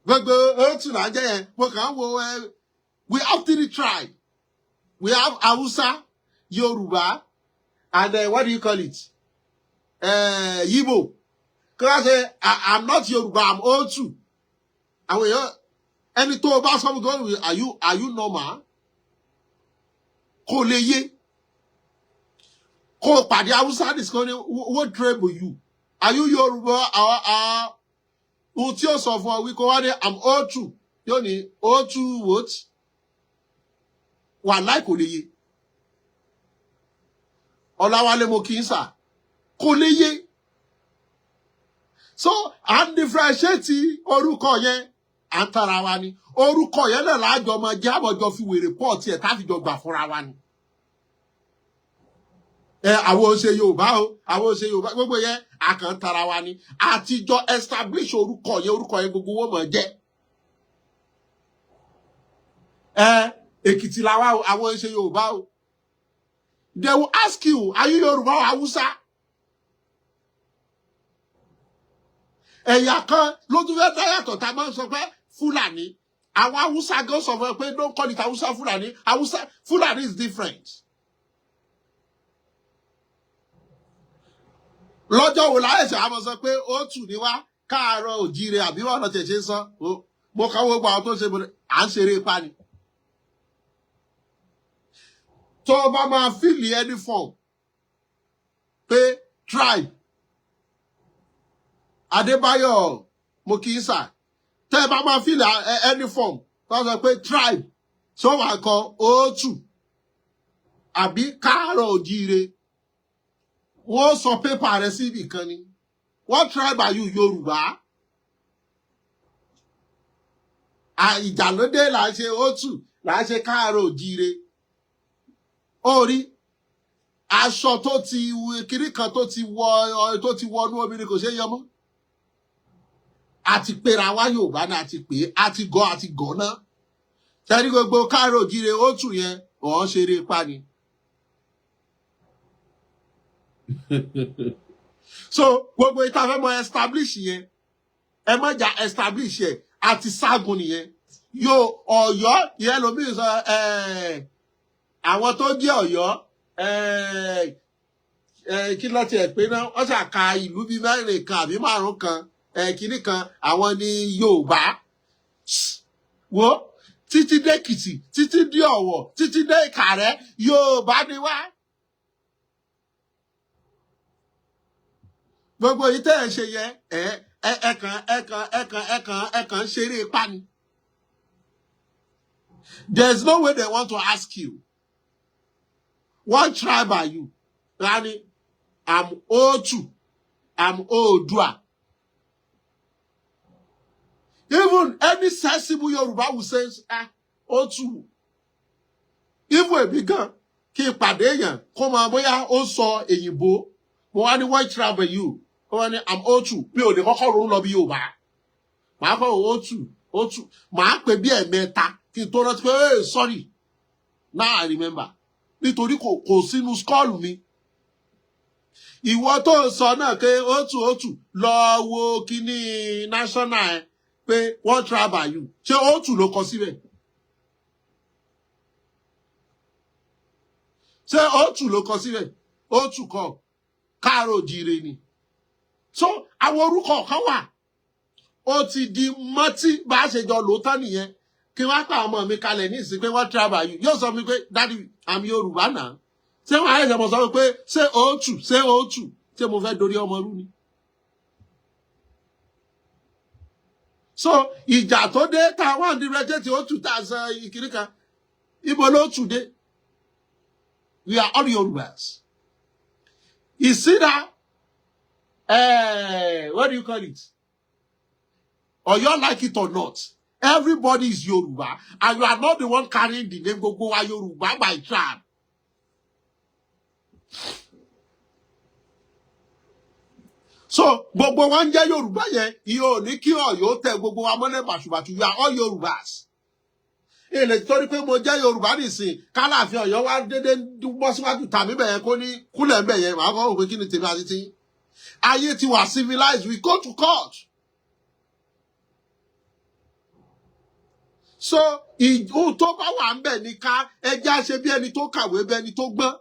gbogbo òtù là ń jẹ yẹn mo kàn ń wo we have 3 tribes we have Hausa Yorùbá and what do you call it Yibo because I'm not Yorùbá I'm Òtù àwọn èèyàn ẹni tó bá sọ fún mi are you normal kò lè yé kò pàdé Hausa nìkan ni what tribe are you are you Yorùbá ohun tí ó sọ fún ọ wí kó wá ní I'm Òtù yóò ní Òtù what wà láì kò lè yé Ọláwálé mo kì í sà kò lè yé so à ń differentiate orúkọ yẹn à ń tara wa ni orúkọ yẹn náà láàjọ ọmọ jẹ́ àbọ̀jọ fi wèrè pọ́ọ̀tì ẹ̀ táfìjọ gbà fúnra wa ni àwọn ò ṣe Yorùbá o àwọn ò ṣe Yorùbá gbogbo yẹn àkàn tara wa ni àtijọ́ establish orúkọ yẹn gbogbo wọn mọ̀ jẹ́ Èkìtì làwa o àwọn ò ṣe Yorùbá o they will ask you are you Yorùbá or Hausa ẹ̀yà kan ló tún fẹ́ dáyàtọ̀ tá a máa ń sọ pé Fúlàní àwọn Hausa gan sọ fún ẹ pé don't call it Hausa Fúlàní Hausa Fúlàní is different. lọ́jọ́ wo láyẹ̀sẹ̀ àmọ́ sọ pé Òtù ni wá káàárọ̀ òjíire àbí wọn lọ tẹ̀sẹ̀ sọ mo kàn wọ́n gba àwọn tó ń ṣe à ń ṣeré ipá ni. tó o bá máa fíìlì any form pé tribe Adébáyọ̀ mo kì í sà tẹ́ ẹ bá máa fíìlì any form tó sọ pé tribe tó wà kọ Òtù àbí káàárọ̀ òjíire wọ́n sọ pépà rẹ̀ síbì kan ni what tribe are you Yorùbá ìjàlódé là ń ṣe Òtù là ń ṣe káàárọ̀ òjíire orí aṣọ tó ti kiri kan tó ti wọnú omi ni kò ṣe yọmọ àti pera wá Yorùbá náà àti pé àti gọ náà tẹ́rí gbogbo káàárọ̀ òjíire Òtù yẹn ọ̀hún ṣeré pa ni. so gbogbo ìta fẹ́ mọ establish yẹn ẹ má jà establish yẹn àti ságun nìyẹn Ọ̀yọ́ yẹn lómi sọ àwọn tó jẹ́ Ọ̀yọ́ kí ló tiẹ̀ pé náà wọ́n ṣàka ìlú bíi mẹ́rin kan àbí márùn kan kínní kan àwọn ní Yorùbá wo títí dé Èkìtì títí dé Ọ̀wọ̀ títí dé Ìkàrẹ́ Yorùbá ni wá. gbogbo yìí tẹ́ ẹ̀ ṣe yẹ ẹ̀kan ṣeré ipá ni. There's no way they want to ask you what tribe are you? Rani, I'm Òtù, I'm Oòduà. Even any sensible Yoruba will say Òtù. Even a bigger kí n pàdé èèyàn kó máa bóyá ó sọ èyìnbó mo wá ní white tribe you ó wá ní I'm O2 mi ò lè kọ́kọ́ ronú lọ bí Yorùbá màá kọ́ O2 màá pè bí ẹ̀mẹ́ta kí n tó rántí pé hey sorry now I remember nítorí kò sínú skull mi ìwọ tó sọ náà pé O2 lọ wo kíní national ẹ pé what tribe are you ṣé O2 ló kọ síbẹ̀ ṣé O2 ló kọ síbẹ̀ O2 kọ káàró jire ni so àwọn orúkọ kan wà ó ti di mọ́tí bá ṣe jọ lóòótọ́ nìyẹn kí wọ́n pa ọmọ mi kalẹ̀ ní ìsìn pé what tribe are you yóò sọ mi pé daddy I'm Yorùbá náà ṣé wọ́n àyẹ̀sẹ̀ mọ̀ sọ pé ṣé O2 ṣé mo fẹ́ dorí ọmọ rú ni. so ìjà tó dé táwọn àdìrẹ́jẹ́ tí O2 tà sọ ìkíní kan ibo ló tù dé we are all Yorùbás. Is it that what do you call it? Or you like it or not? Everybody is Yoruba, and you are not the one carrying the name Gbogbo wa Yoruba by tribe. So Gbogbo wa ń jẹ́ Yoruba yẹn, iyo ní kí Ọ̀yọ́ tẹ gbogbo wa mọ́lẹ̀ bàṣubàṣu, you are all Yorubas. Èlè torí pé mo jẹ́ Yorùbá nìsín, kálàfin Ọ̀yọ́ wá dédé bọ́ síwájú tàbí bẹ̀yẹn kó ní kúlẹ̀ ń bẹ̀yẹn, màá kọ́ òpin kí ni tèmi àti tí. Ayé ti wà civilized, we go to court. So, ohun tó bá wà ń bẹ̀ ní ká ẹjẹ́ ṣe bí ẹni tó kàwé bí ẹni tó gbọ́n.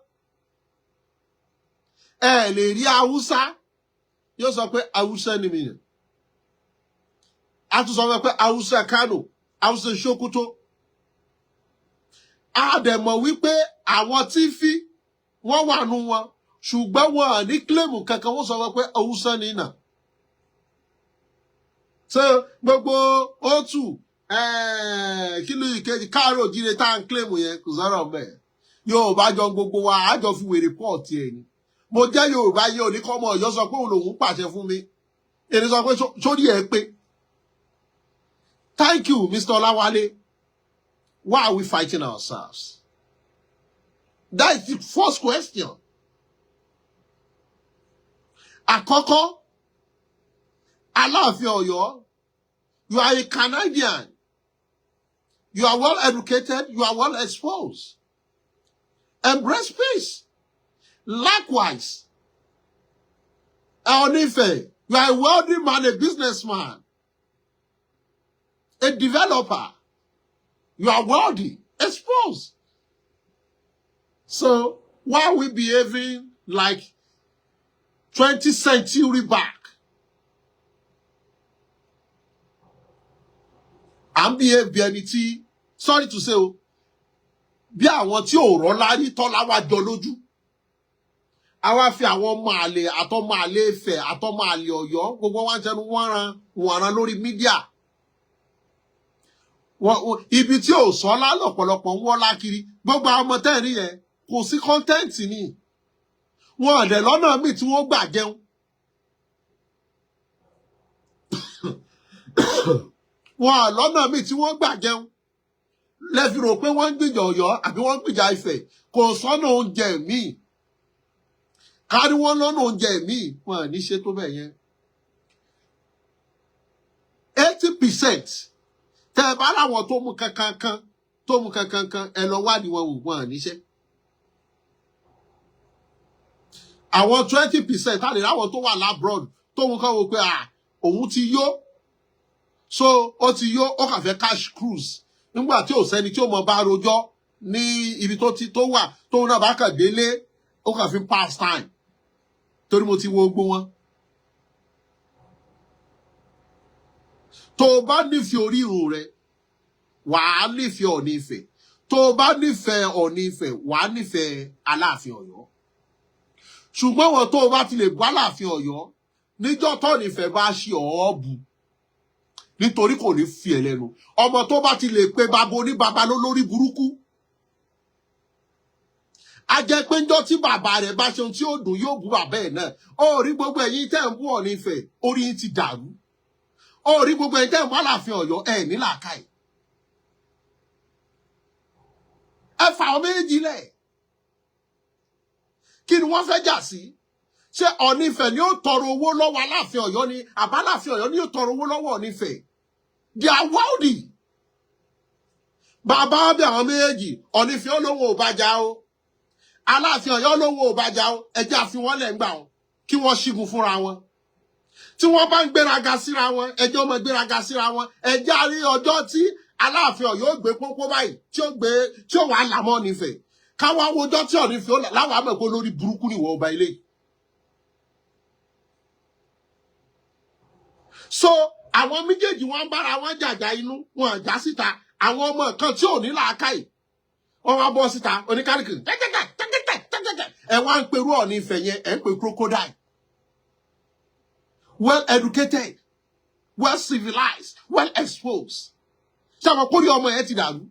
Ẹ lè rí Haúsá, yóò sọ pé Haúsá ni mi. A tún sọ pé Haúsá Kano, Haúsá Sokoto. A dẹ̀ mọ̀ wípé àwọn tí fi wọ́n wà nù wọn, ṣùgbọ́n wọn ní kílèmù kankan wọ́n sọ pé Haúsá ni nà. So, gbogbo O2 kí ló ìkejì káàró jíire tá ń kílèmù yẹn kò sọ̀rọ̀ bẹ́ẹ̀ Yorùbá jọ gbogbo wa àjọ fi wèrè pọ́ọ̀tì ẹ̀ ni mo jẹ́ Yorùbá yẹ òní kọ́mọ Ọ̀yọ́ sọ pé òun lòun pàṣẹ fún mi èdè sọ pé sórí ẹ̀ pé thank you Mr. Olawale why are we fighting ourselves? That is the first question. Àkọ́kọ́ Aláàfin Ọ̀yọ́ you are a Canadian. You are well educated. You are well exposed. Embrace peace. Likewise, Onife, you are a wealthy man, a businessman, a developer. You are wealthy, exposed. So, why are we behaving like 20th century back? I'm behave bí ẹni tí sorry to say o bí àwọn tí ò rọ́lá rí tọ́lá wá jọ lójú àwa fi àwọn ọmọ àlè àtọmọ àlè Ifẹ̀ àtọmọ àlè Ọ̀yọ́ gbogbo wa ń tẹnu wọ́n ran lórí mídíà ibi tí ò sọ́lá lọ́pọ̀lọpọ̀ ń wọ́lá kiri gbogbo àwọn ọmọ tẹ́ẹ̀rí yẹn kò sí kọ́ńtẹ́ǹtì ni wọn ọ̀dẹ̀ lọ́nà míì tí wọ́n gbà jẹun wọn lọ́nà míì tí wọ́n gbà jẹun lẹ́fi rò pé wọ́n ń gbìjà Ọ̀yọ́ àbí wọ́n ń gbìjà Ifẹ̀ kò sọ́nà oúnjẹ míì kárí wọ́n lọ́nà oúnjẹ míì wọn ní ṣe tó bẹ̀ yẹn 80% tẹ́ ẹ bá láwọn tó mú kankan ẹ lọ wá ní wọn wò wọn níṣẹ́ àwọn 20% á lè láwọn tó wà labroad tó mú kán wò pé òun ti yó so ó ti yó ó kàn fẹ́ cash cruise nígbà tí ò sẹ́ni tí ó mọ bá rojọ́ ní ibi tó wà tóun náà bá kàn délé ó kàn fi pass time torí mo ti wo gbogbo wọn. tó o bá nífẹ̀ẹ́ orírun rẹ wàá nífẹ̀ẹ́ Ọọ̀ni Ifẹ̀ tó o bá nífẹ̀ẹ́ Ọọ̀ni Ifẹ̀ wàá nífẹ̀ẹ́ Aláàfin Ọ̀yọ́ ṣùgbọ́n wọn tó o bá ti lè bá Aláàfin Ọ̀yọ́ níjọ́ t'Ọọ̀ni Ifẹ̀ bá ṣe ọ̀ọ́bù nítorí kò ní fi ẹ̀ lẹ́nu ọmọ tó bá ti lè pe babo ní baba lórí burúkú a jẹ́ pé ńjọ́ tí bàbá rẹ̀ bá ṣe ohun tí ó dùn yóò bú bàbá ẹ̀ náà ó rí gbogbo ẹ̀yin tẹ́ ń bú Ọọ̀ni Ifẹ̀ orí yín ti dàrú ó rí gbogbo ẹ̀yin tẹ́ ń bú Aláàfin Ọ̀yọ́ ẹ̀ ní làákàyè ẹ fà ọ méjì lẹ̀ kí ni wọ́n fẹ́ jà sí ṣé Ọ̀ọ̀nifẹ̀ ni ó tọrọ owó lọ́wọ́ Aláàfin Ọ̀yọ́ ni àbáláàfin Ọ̀yọ́ ni ó tọrọ owó lọ́wọ́ Ọ̀ọ̀nifẹ̀ they are wealthy bàbá bí àwọn méjèèjì Ọ̀ọ̀nifẹ̀ olówó ò bá jà o Aláàfin Ọ̀yọ́ olówó ò bá jà o ẹjẹ́ àfi wọ́n lẹ̀ ń gbà wọn kí wọ́n ṣígun fúnra wọn tí wọ́n bá ń gbéraga síra wọn ẹjẹ́ ọmọ gbéraga síra wọn ẹjẹ́ àrí ọjọ́ tí Aláàfin Ọ̀yọ́ gbé pópó báyìí tí ó wà á làmọ́ Ọ̀ọ̀nifẹ̀ káwọn awojọ́ tí Ọ̀ọ̀nifẹ̀ láwọn àmọ̀ pé lórí burúkú nìwọ̀ ọba ilé yìí. So àwọn méjèèjì wọn bára wọn jàjà inú wọn àjà síta àwọn ọmọ kan tí ò ní làákàyè wọn wá bọ́ síta oníkálùkù ẹ wá ń perú Ọ̀ọ̀nifẹ̀ yẹn ẹ ń pe crocodile well educated well civilized well exposed ṣé àwọn kórìí ọmọ yẹn ti dàrú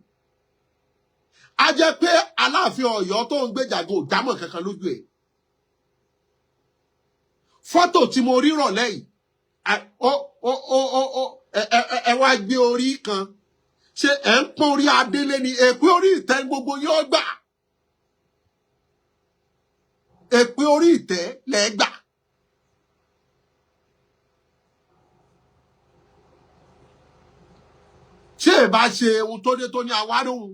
a jẹ́ pé Aláàfin Ọ̀yọ́ tó ń gbéjàgò dámọ̀ kankan lójú ẹ̀ fọ́tò tí mo rí rọ̀lẹ́ yìí ẹ wá gbé orí kan ṣé ẹ ń pọ́n orí adélé ni èpè orí ìtẹ́ gbogbo yóò gbà èpè orí ìtẹ́ lẹ́ gbà. ṣé ẹ bá ṣe ohun tó dé tó ní àwáròhun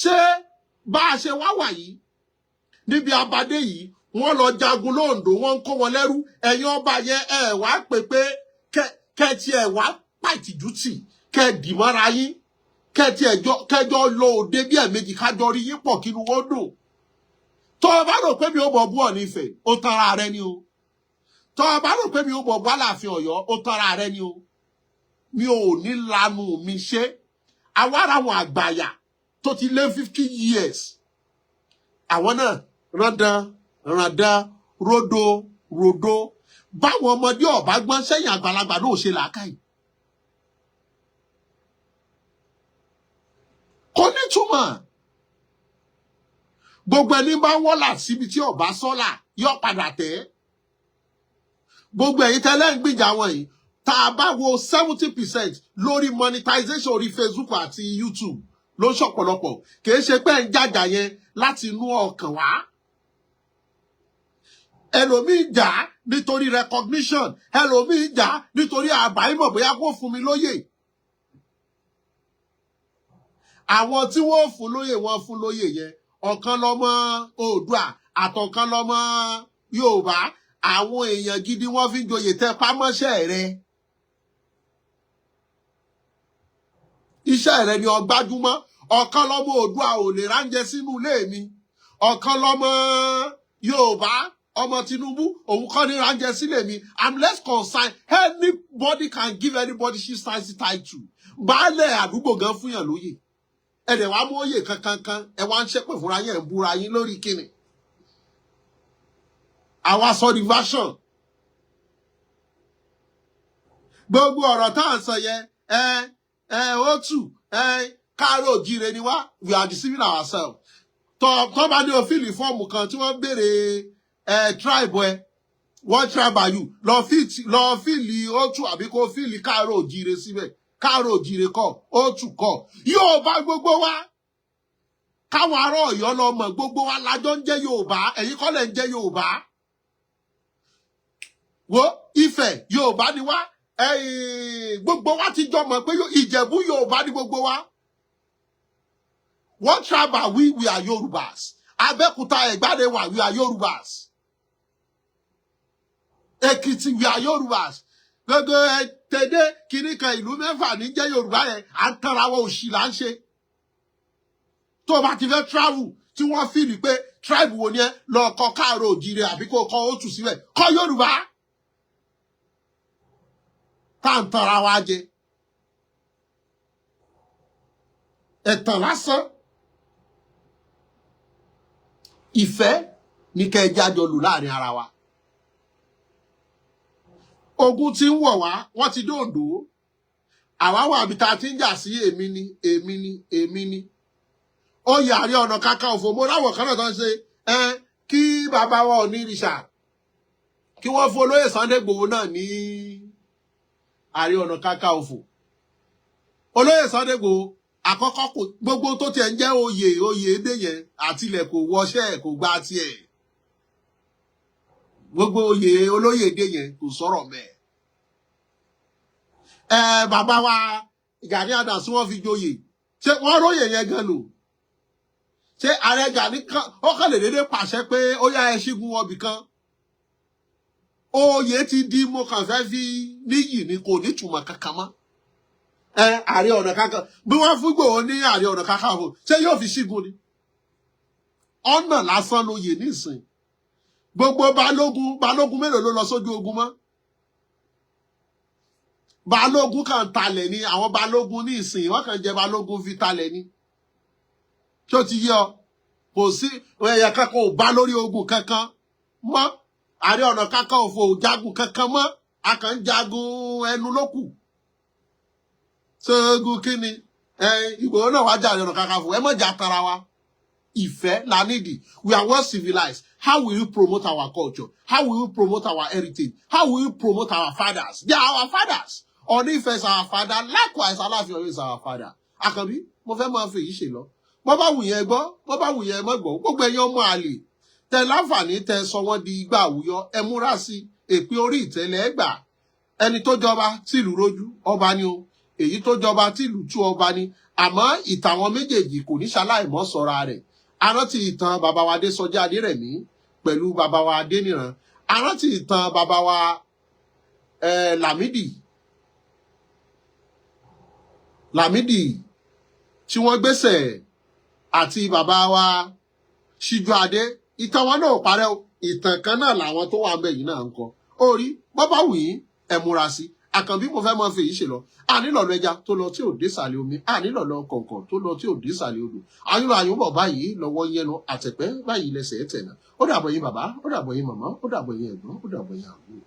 ṣé bá a ṣe wá wà yìí níbi abadé yìí wọ́n lọ jagun lóńdó wọ́n ń kó wọn lẹ́rú ẹ̀yin ọba yẹn ẹ wá pè pé kẹtì ẹ wá pàtìjú tì kẹ dìmọ́ra yín kẹtì kẹjọ lọ òde bí ẹ̀ẹ̀mejì kájọ rí yín pọ̀ kí inú wọn dùn tó o bá rò pé mi ò bọ̀ bú Ọ̀ọ̀nifẹ̀ ó tanra rẹ ni o tó o bá rò pé mi ò bọ̀ bú Aláàfin Ọ̀yọ́ ó tanra rẹ ni o mi ò ní lanu mi ṣe àwárà àwọn àgbàyà tó ti lé 50 years àwọn náà ràndán rodo báwọn ọmọdé ọba gbọ́n sẹ́yìn àgbàlagbà náà ṣe làákàyè kò nítumọ̀ gbogbo ẹni bá wọ́là síbi tí ọba sọ́là yọ padà tẹ́ gbogbo ẹ̀yin tẹ́lẹ̀ ń gbìjà wọn yìí tá a bá wo 70% lórí monetization orí Facebook àti YouTube ló ń ṣọ̀pọ̀lọpọ̀ kìí ṣe pé ń jàjà yẹn láti inú ọkàn wá ẹlòmíì jà nítorí recognition ẹlòmíì jà nítorí àbáyímọ̀ bóyá kó fún mi lóyè àwọn tí wọ́n fún lóyè wọ́n fún lóyè yẹn ọ̀kan lọ́mọ Oòduà àtọ̀kan lọ́mọ Yorùbá àwọn èèyàn gidi wọ́n fi joyè tẹ pámọ́ṣẹ́ rẹ iṣẹ́ rẹ ni ọgbájúmọ́ ọ̀kan lọ́mọ Oòduà ò lè ránjẹ sínú ilé mi ọ̀kan lọ́mọ Yorùbá ọmọ Tinubu òun kọ́ ní ránjẹ sílé mi I'm less concerned anybody can give anybody she stands title baálẹ̀ àdúgbò gan fún yàn lóyè ẹ̀dẹ̀ wá mú òye kankan ẹ wá ń ṣépè fúnra yẹn ń búra yín lórí kíni àwa sọ the version gbogbo ọ̀rọ̀ tá à ń sọ yẹn ó tù káàárọ̀ òjíire ni wá we are deceiving ourselves tó bá ní òfìlì fọ́ọ̀mù kan tí wọ́n béèrè tribe what tribe are you lọ fìlì ó tù àbí kó fìlì káàárọ̀ òjíire síbẹ̀ káàárọ̀ òjíire kọ́ ó tù kọ́ yóò bá gbogbo wa káwọn ará Ọ̀yọ́ lọ mọ̀ gbogbo wa lájọ ń jẹ́ Yorùbá ẹ̀yin kọ́ lẹ̀ ń jẹ́ Yorùbá wo Ifẹ̀ Yorùbá ni wá gbogbo wa ti jọ mọ̀ pé Ìjẹ̀bú Yorùbá ni gbogbo wa what tribe are we are Yorùbás Abẹ́òkúta Ẹ̀gbádé wa we are Yorùbás Èkìtì we are Yorùbás gbogbo tẹ̀dé kìíní kan ìlú mẹ́fà ní jẹ́ Yorùbá yẹn à ń tanra wọn òṣì là ń ṣe tó o bá ti fẹ́ travel tí wọ́n fìlì pé tribe wo ni ẹ lọ kọ káàárọ̀ òjíire àbí kó kọ òtù síbẹ̀ kọ Yorùbá tá à ń tanra wa jẹ ẹ̀tàn lásán ìfẹ́ ní kẹjá jọ lù láàrin ara wa ogun tí ń wọ̀ wá wọ́n ti dòǹdó àwa wà bí ta ti ń jà sí èmi ni ó yàrí ọ̀nà Kakanfò mo láwọ̀ kan náà tó ń ṣe kí bàbá wa ò ní ìrìṣà kí wọ́n fún olóyè Sunday Igboho náà ní Ààrẹ Ọ̀nà Kakanfò olóyè Sunday Igboho àkọ́kọ́ kò gbogbo tó tiẹ̀ ń jẹ́ oyè dé yẹn àtilẹ̀ kò wọṣẹ́ kò gba tiẹ̀ gbogbo oyè olóyè dé yẹn kò sọ̀rọ̀ mẹ́ bàbá wa Gani Adams wọ́n fi joyè ṣé wọ́n róyè yẹn gan lò ṣé ààrẹ Gani ó kàn lè dédé pàṣẹ pé ó yá ẹ ṣígun ọbì kan oyè ti di mo kàn fẹ́ fi níyì ni kò ní túmọ̀ kankan mọ́ Ààrẹ Ọ̀nà Kakanfò bí wọ́n fún Ìgbòho ní Ààrẹ Ọ̀nà Kakanfò ṣé yóò fi ṣígun ni ọ̀nà lásán lóyè nísìn gbogbo balógun mélòó ló lọ sójú ogun mọ́ balógun kan talẹ̀ ni àwọn balógun ní ìsìn wọ́n kàn jẹ́ balógun fi talẹ̀ ni tó ti yọ kò sí ẹ̀yà kankan ò bá lórí ogun kankan mọ́ Ààrẹ Ọ̀nà Kakanfò ò jagun kankan mọ́ a kàn ń jagun ẹnu lókù sóògùn kíni Ìgbòho náà wá jà Ààrẹ Ọ̀nà Kakanfò ẹ mọ̀ jà tara wa ìfẹ́ la nídìí we are well civilized how will you promote our culture how will you promote our heritage how will you promote our fathers they are our fathers Ọọ̀ni Ifẹ̀ is our father likewise Aláàfin Ọ̀yọ́ is our father Àkànbí mo fẹ́ máa fi èyí ṣe lọ bó bá wù yẹn gbọ́ bó bá wù yẹn mọ́ gbọ́ gbogbo ẹ̀yin ọmọ àlè tẹ láǹfààní tẹ sọ wọ́n di igbá àwùyọ ẹ múra sí èpè orí ìtẹ́lẹ̀ ẹgbà ẹni tó jọba tìlú rojú ọba ni o èyí tó jọba tìlú tú ọba ni àmọ́ ìtàwọn méjèèjì kò ní ṣaláìmọ́ sọ́ra rẹ̀ arántí ìtàn bàbá wa Adésọjí Adérẹ̀mí pẹ̀lú bàbá wa Adéníran arántí ìtàn bàbá wa Lámídì tí wọ́n gbéṣẹ̀ àti bàbá wa Síjú Adé ìtàn wọn náà parẹ́ o ìtàn kan náà làwọn tó wà ń bẹ̀ yìí náà ń kọ orí bọ́bá wù yín ẹ múra sí Àkànbí mo fẹ́ máa fi èyí ṣe lọ ànílọ̀lọ́ ẹja tó lọ tí ò dé sàlẹ̀ omi ànílọ̀lọ́ kọ̀ọ̀kan tó lọ tí ò dé sàlẹ̀ odò àyùnbọ̀ báyìí lọ́wọ́ yẹnu àtẹ̀pẹ́ báyìí lẹ́sẹ̀ tẹ̀nà ó dàbọ̀ yín bàbá ó dàbọ̀ yín màmá ó dàbọ̀ yín ẹ̀gbọ́n ó dàbọ̀ yín àbúrò.